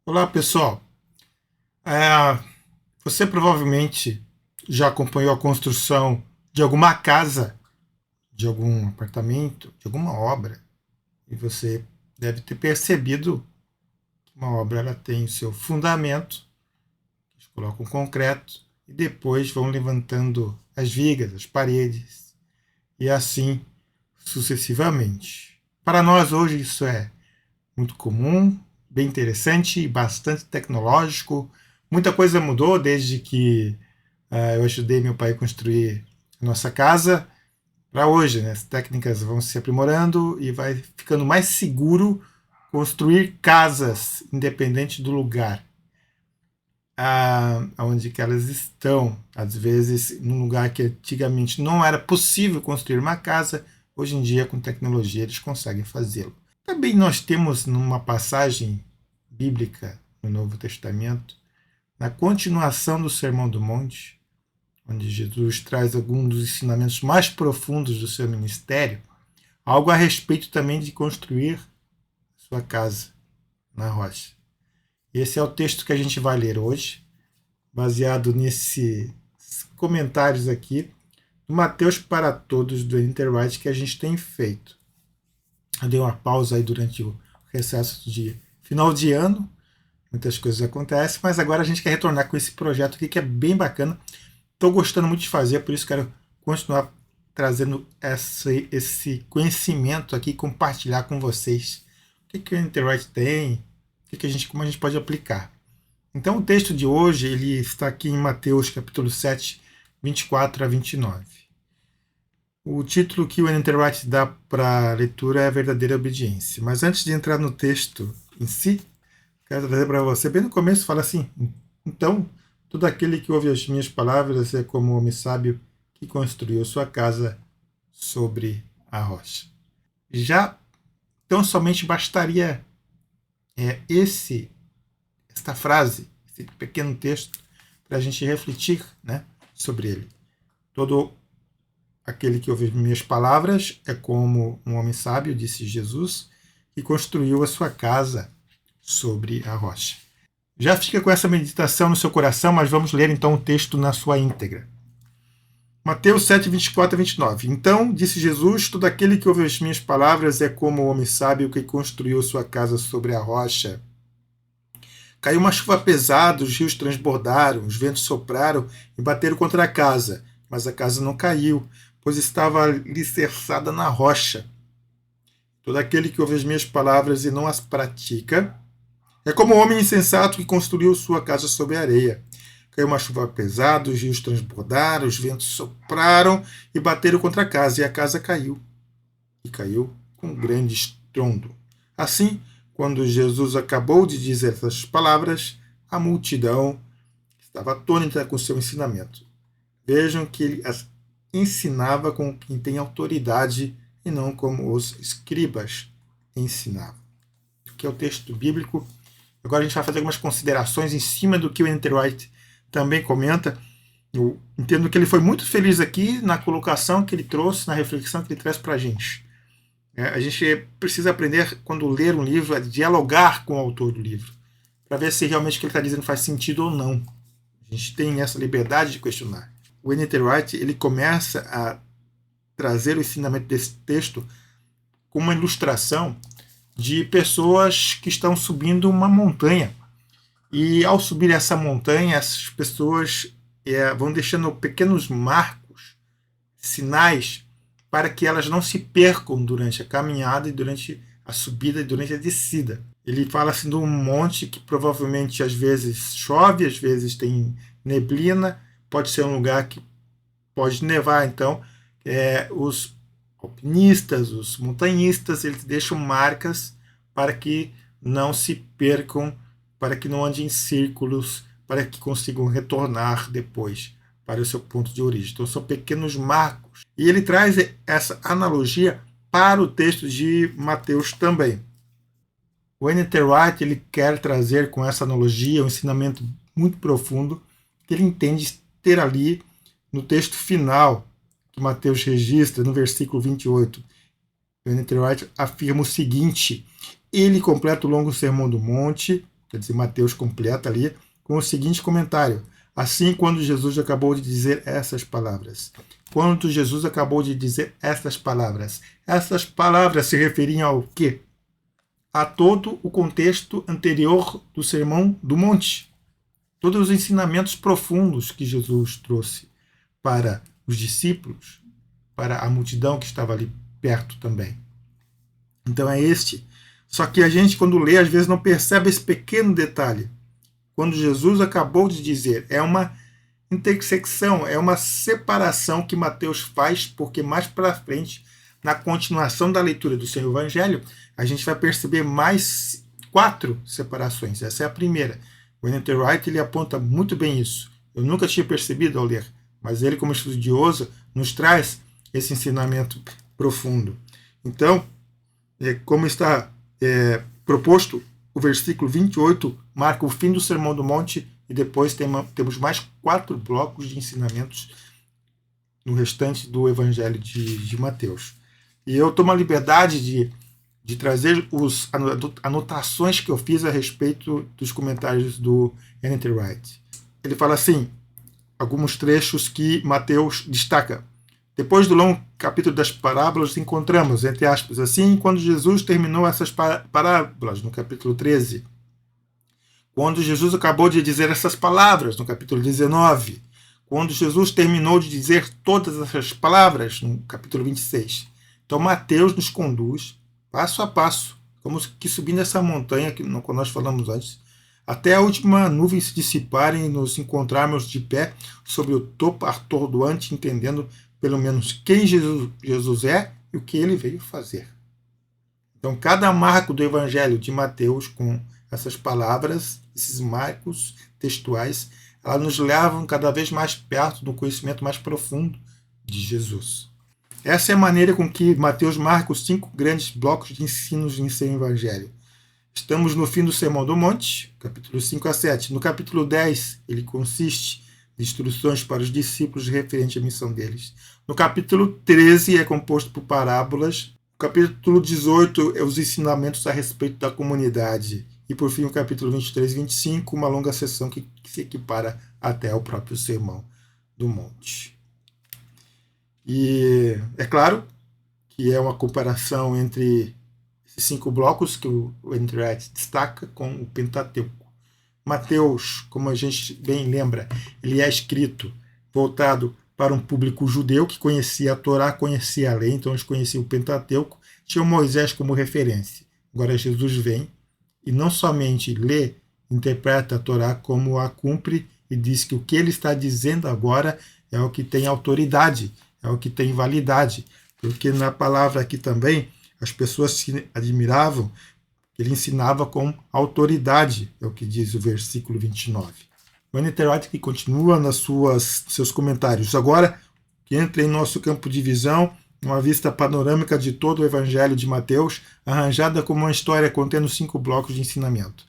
Olá, pessoal. É, Você provavelmente já acompanhou a construção de alguma casa, de algum apartamento, de alguma obra, e você deve ter percebido que uma obra ela tem o seu fundamento, eles colocam concreto e depois vão levantando as vigas, as paredes, e assim sucessivamente. Para nós hoje isso é muito comum, bem interessante e bastante tecnológico. Muita coisa mudou desde que eu ajudei meu pai a construir a nossa casa para hoje. Né? As técnicas vão se aprimorando e vai ficando mais seguro construir casas, independente do lugar onde que elas estão. Às vezes, num lugar que antigamente não era possível construir uma casa, hoje em dia, com tecnologia, eles conseguem fazê-lo. Também nós temos numa passagem bíblica no Novo Testamento, na continuação do Sermão do Monte, onde Jesus traz alguns dos ensinamentos mais profundos do seu ministério, algo a respeito também de construir sua casa na rocha. Esse é o texto que a gente vai ler hoje, baseado nesses comentários aqui do Mateus para Todos do Interwrite que a gente tem feito. Eu dei uma pausa aí durante o recesso de final de ano, muitas coisas acontecem, mas agora a gente quer retornar com esse projeto aqui que é bem bacana. Estou gostando muito de fazer, por isso quero continuar trazendo esse conhecimento aqui, compartilhar com vocês o que o Interwrite tem, como a gente pode aplicar. Então o texto de hoje ele está aqui em Mateus capítulo 7, 24 a 29. O título que o Interwrite dá para a leitura é a verdadeira obediência. Mas antes de entrar no texto em si, quero trazer para você, bem no começo, fala assim: então, todo aquele que ouve as minhas palavras é como o homem sábio que construiu sua casa sobre a rocha. Já, então, somente bastaria esta frase, esse pequeno texto, para a gente refletir, né, sobre ele. Todo aquele que ouve minhas palavras é como um homem sábio, disse Jesus, que construiu a sua casa sobre a rocha. Já fica com essa meditação no seu coração, mas vamos ler então o texto na sua íntegra. Mateus 7, 24 a 29. Então disse Jesus: todo aquele que ouve as minhas palavras é como o homem sábio que construiu sua casa sobre a rocha. Caiu uma chuva pesada, os rios transbordaram, os ventos sopraram e bateram contra a casa, mas a casa não caiu, pois estava alicerçada na rocha. Todo aquele que ouve as minhas palavras e não as pratica é como o homem insensato que construiu sua casa sobre a areia. Caiu uma chuva pesada, os rios transbordaram, os ventos sopraram e bateram contra a casa, e a casa caiu. E caiu com grande estrondo. Assim, quando Jesus acabou de dizer essas palavras, a multidão estava atônita com seu ensinamento. Vejam que ele as ensinava com quem tem autoridade e não como os escribas ensinavam. Que é o texto bíblico. Agora a gente vai fazer algumas considerações em cima do que o Interwrite também comenta. Eu entendo que ele foi muito feliz aqui na colocação que ele trouxe, na reflexão que ele traz para a gente. A gente precisa aprender, quando ler um livro, a dialogar com o autor do livro, para ver se realmente o que ele está dizendo faz sentido ou não. A gente tem essa liberdade de questionar. O Interwrite ele começa a trazer o ensinamento desse texto com uma ilustração de pessoas que estão subindo uma montanha. E ao subir essa montanha, essas pessoas vão deixando pequenos marcos, sinais, para que elas não se percam durante a caminhada e durante a subida e durante a descida. Ele fala assim de um monte que provavelmente às vezes chove, às vezes tem neblina, pode ser um lugar que pode nevar. Então, os alpinistas, os montanhistas, eles deixam marcas para que não se percam, para que não andem em círculos, para que consigam retornar depois para o seu ponto de origem. Então são pequenos marcos. E ele traz essa analogia para o texto de Mateus também. O Interwrite ele quer trazer com essa analogia um ensinamento muito profundo que ele entende ter ali no texto final que Mateus registra, no versículo 28. O Interwrite afirma o seguinte: ele completa o longo sermão do monte, quer dizer, Mateus completa ali, com o seguinte comentário. Assim, quando Jesus acabou de dizer essas palavras. Quando Jesus acabou de dizer essas palavras se referiam ao quê? A todo o contexto anterior do Sermão do Monte. Todos os ensinamentos profundos que Jesus trouxe para os discípulos, para a multidão que estava ali perto também. Então é este. Só que a gente, quando lê, às vezes não percebe esse pequeno detalhe. Quando Jesus acabou de dizer, é uma intersecção, é uma separação que Mateus faz, porque mais para frente, na continuação da leitura do seu Evangelho, a gente vai perceber mais 4 separações. Essa é a primeira. O N.T. Wright ele aponta muito bem isso. Eu nunca tinha percebido ao ler, mas ele, como estudioso, nos traz esse ensinamento profundo. Então, como está proposto, o versículo 28 marca o fim do Sermão do Monte e depois temos mais 4 blocos de ensinamentos no restante do Evangelho de Mateus. E eu tomo a liberdade de trazer as anotações que eu fiz a respeito dos comentários do N.T. Wright. Ele fala assim, alguns trechos que Mateus destaca. Depois do longo capítulo das parábolas, encontramos, entre aspas, assim, quando Jesus terminou essas parábolas, no capítulo 13. Quando Jesus acabou de dizer essas palavras, no capítulo 19. Quando Jesus terminou de dizer todas essas palavras, no capítulo 26. Então, Mateus nos conduz, passo a passo, como que subindo essa montanha, que nós falamos antes, até a última nuvem se dissipar e nos encontrarmos de pé sobre o topo atordoante, entendendo pelo menos quem Jesus é e o que ele veio fazer. Então, cada marco do Evangelho de Mateus, com essas palavras, esses marcos textuais, elas nos levam cada vez mais perto do conhecimento mais profundo de Jesus. Essa é a maneira com que Mateus marca os 5 grandes blocos de ensinos em seu Evangelho. Estamos no fim do Sermão do Monte, capítulo 5 a 7. No capítulo 10, ele consiste de instruções para os discípulos referente à missão deles. No capítulo 13 é composto por parábolas. No capítulo 18 é os ensinamentos a respeito da comunidade. E por fim o capítulo 23 e 25, uma longa sessão que se equipara até ao próprio Sermão do Monte. E é claro que é uma comparação entre esses 5 blocos que o N.T. Wright destaca com o Pentateuco. Mateus, como a gente bem lembra, ele é escrito voltado para um público judeu que conhecia a Torá, conhecia a lei, então eles conheciam o Pentateuco, tinham Moisés como referência. Agora Jesus vem e não somente lê, interpreta a Torá como a cumpre e diz que o que ele está dizendo agora é o que tem autoridade, é o que tem validade, porque na palavra aqui também as pessoas se admiravam. Ele ensinava com autoridade, é o que diz o versículo 29. O N.T. Wright que continua seus comentários. Agora, que entra em nosso campo de visão, uma vista panorâmica de todo o Evangelho de Mateus, arranjada como uma história contendo 5 blocos de ensinamento.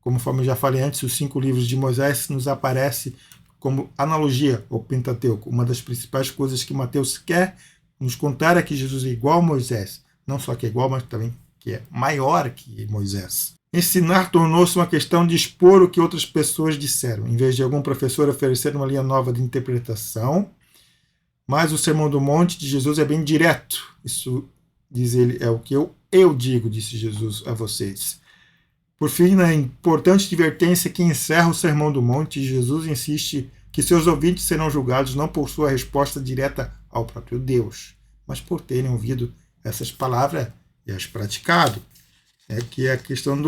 Conforme eu já falei antes, os 5 livros de Moisés nos aparece como analogia ao Pentateuco. Uma das principais coisas que Mateus quer nos contar é que Jesus é igual a Moisés. Não só que é igual, mas também que é maior que Moisés. Ensinar tornou-se uma questão de expor o que outras pessoas disseram, em vez de algum professor oferecer uma linha nova de interpretação. Mas o Sermão do Monte de Jesus é bem direto. Isso, diz ele, é o que eu digo, disse Jesus a vocês. Por fim, na importante advertência que encerra o Sermão do Monte, Jesus insiste que seus ouvintes serão julgados não por sua resposta direta ao próprio Deus, mas por terem ouvido essas palavras e as praticado, que é a questão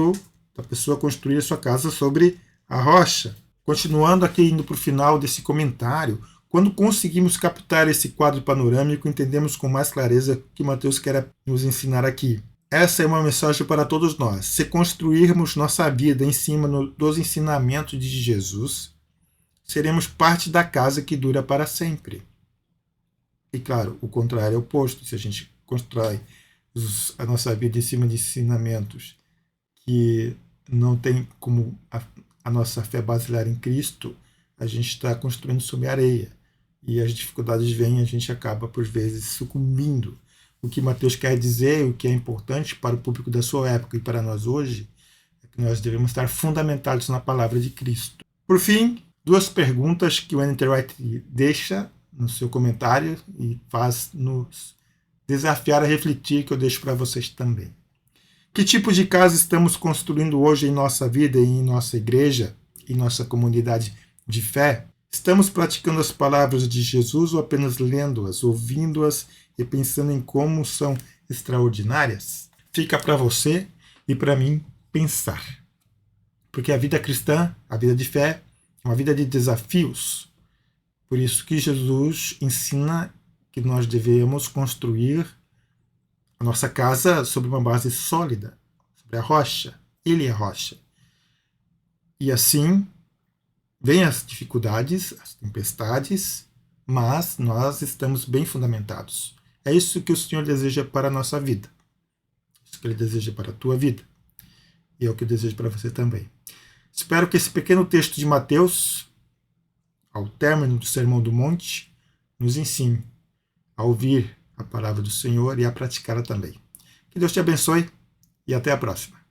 da pessoa construir a sua casa sobre a rocha. Continuando aqui, indo para o final desse comentário, quando conseguimos captar esse quadro panorâmico, entendemos com mais clareza o que Mateus quer nos ensinar aqui. Essa é uma mensagem para todos nós. Se construirmos nossa vida em cima dos ensinamentos de Jesus, seremos parte da casa que dura para sempre. E claro, o contrário é oposto. Se a gente constrói a nossa vida em cima de ensinamentos que não tem como a nossa fé baseada em Cristo, a gente está construindo sobre areia. E as dificuldades vêm e a gente acaba, por vezes, sucumbindo. O que Mateus quer dizer, o que é importante para o público da sua época e para nós hoje, é Porque nós devemos estar fundamentados na palavra de Cristo. Por fim, 2 perguntas que o N.T. Wright deixa no seu comentário e faz nos desafiar a refletir, que eu deixo para vocês também. Que tipo de casa estamos construindo hoje em nossa vida e em nossa igreja, em nossa comunidade de fé? Estamos praticando as palavras de Jesus ou apenas lendo-as, ouvindo-as e pensando em como são extraordinárias? Fica para você e para mim pensar. Porque a vida cristã, a vida de fé, é uma vida de desafios. Por isso que Jesus ensina que nós devemos construir a nossa casa sobre uma base sólida, sobre a rocha. Ele é a rocha. E assim, vêm as dificuldades, as tempestades, mas nós estamos bem fundamentados. É isso que o Senhor deseja para a nossa vida. Isso que Ele deseja para a tua vida. E é o que eu desejo para você também. Espero que esse pequeno texto de Mateus, ao término do Sermão do Monte, nos ensine a ouvir a palavra do Senhor e a praticá-la também. Que Deus te abençoe e até a próxima.